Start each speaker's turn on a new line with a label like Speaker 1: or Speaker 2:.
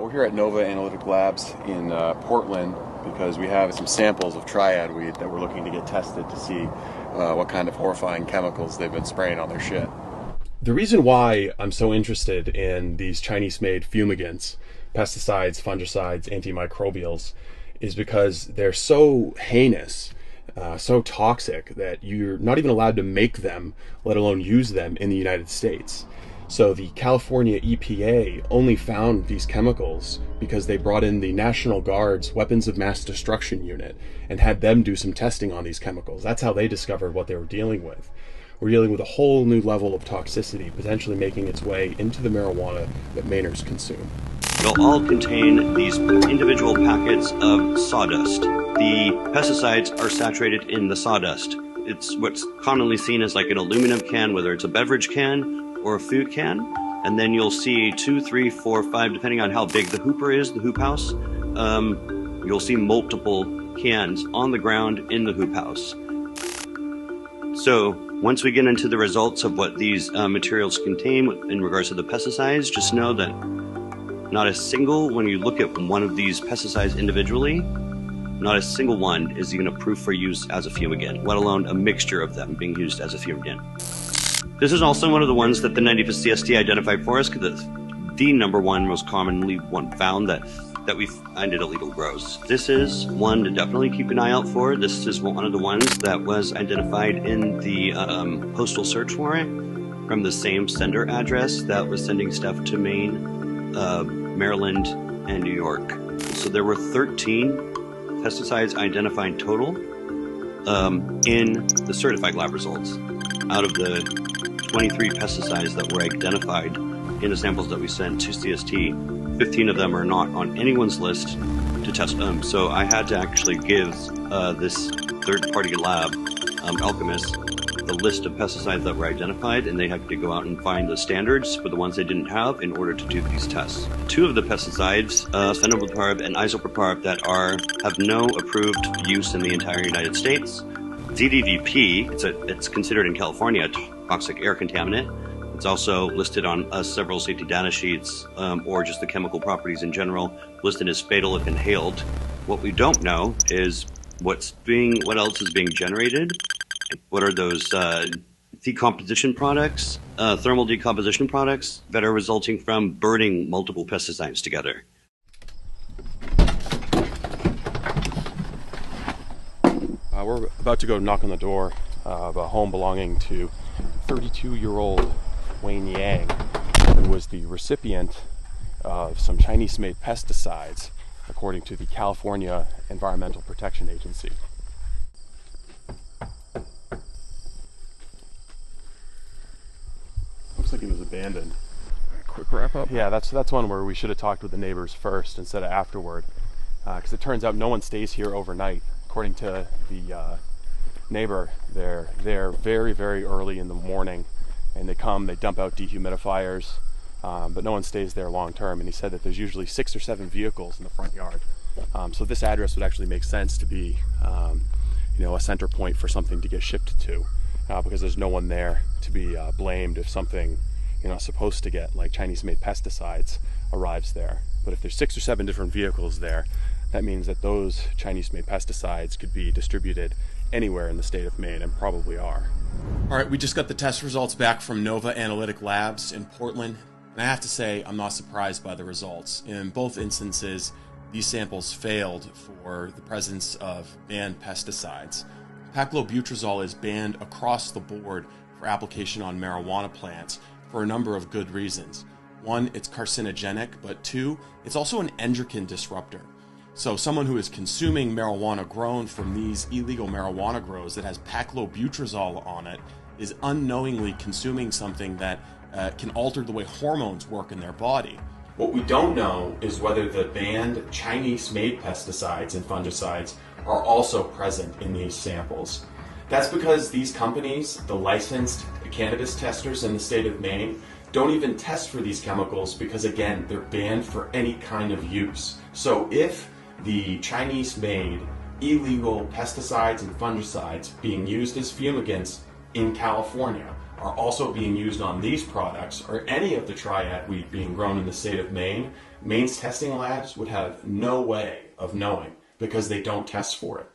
Speaker 1: We're here at Nova Analytic Labs in Portland because we have some samples of triad weed that we're looking to get tested to see what kind of horrifying chemicals they've been spraying on their shit.
Speaker 2: The reason why I'm so interested in these Chinese-made fumigants, pesticides, fungicides, antimicrobials, is because they're so heinous, so toxic that you're not even allowed to make them, let alone use them in the United States. So the California EPA only found these chemicals because they brought in the National Guard's Weapons of Mass Destruction unit and had them do some testing on these chemicals. That's how they discovered what they were dealing with. We're dealing with a whole new level of toxicity, potentially making its way into the marijuana that Mainers consume.
Speaker 3: They'll all contain these individual packets of sawdust. The pesticides are saturated in the sawdust. It's what's commonly seen as like an aluminum can, whether it's a beverage can or a food can, and then you'll see 2, 3, 4, 5, depending on how big the hooper is, the hoop house. You'll see multiple cans on the ground in the hoop house. So once we get into the results of what these materials contain in regards to the pesticides, just know that not a single, when you look at one of these pesticides individually, not a single one is even approved for use as a fumigant, let alone a mixture of them being used as a fumigant. This is also one of the ones that the 90th CST identified for us, because the number one most commonly one found that we find at illegal grows. This is one to definitely keep an eye out for. This is one of the ones that was identified in the postal search warrant from the same sender address that was sending stuff to Maine, Maryland, and New York. So there were 13 pesticides identified total in the certified lab results. Out of the 23 pesticides that were identified in the samples that we sent to CST, 15 of them are not on anyone's list to test them. So I had to actually give this third-party lab, Alchemist, the list of pesticides that were identified, and they had to go out and find the standards for the ones they didn't have in order to do these tests. 2 of the pesticides, phenobarbital and isoproparb, that have no approved use in the entire United States. ZDDP, it's considered in California a toxic air contaminant. It's also listed on several safety data sheets, or just the chemical properties in general, listed as fatal if inhaled. What we don't know is what else is being generated. What are those decomposition products, thermal decomposition products that are resulting from burning multiple pesticides together.
Speaker 2: We're about to go knock on the door of a home belonging to 32-year-old Wayne Yang, who was the recipient of some Chinese-made pesticides, according to the California Environmental Protection Agency. Looks like he was abandoned.
Speaker 4: Quick wrap up.
Speaker 2: Yeah, that's one where we should have talked with the neighbors first instead of afterward, because it turns out no one stays here overnight. According to the neighbor, they're there very, very early in the morning, and they dump out dehumidifiers, but no one stays there long term. And he said that there's usually 6 or 7 vehicles in the front yard. So this address would actually make sense to be, a center point for something to get shipped to, because there's no one there to be blamed if something, supposed to get like Chinese-made pesticides arrives there. But if there's 6 or 7 different vehicles there, that means that those Chinese-made pesticides could be distributed anywhere in the state of Maine, and probably are. All right, we just got the test results back from Nova Analytic Labs in Portland, and I have to say I'm not surprised by the results. In both instances, these samples failed for the presence of banned pesticides. Paclobutrazol is banned across the board for application on marijuana plants for a number of good reasons. 1, it's carcinogenic, but 2, it's also an endocrine disruptor. So someone who is consuming marijuana grown from these illegal marijuana grows that has paclobutrazol on it is unknowingly consuming something that can alter the way hormones work in their body. What we don't know is whether the banned Chinese-made pesticides and fungicides are also present in these samples. That's because these companies, the licensed cannabis testers in the state of Maine, don't even test for these chemicals because, again, they're banned for any kind of use. So if the Chinese-made illegal pesticides and fungicides being used as fumigants in California are also being used on these products or any of the triad weed being grown in the state of Maine, Maine's testing labs would have no way of knowing because they don't test for it.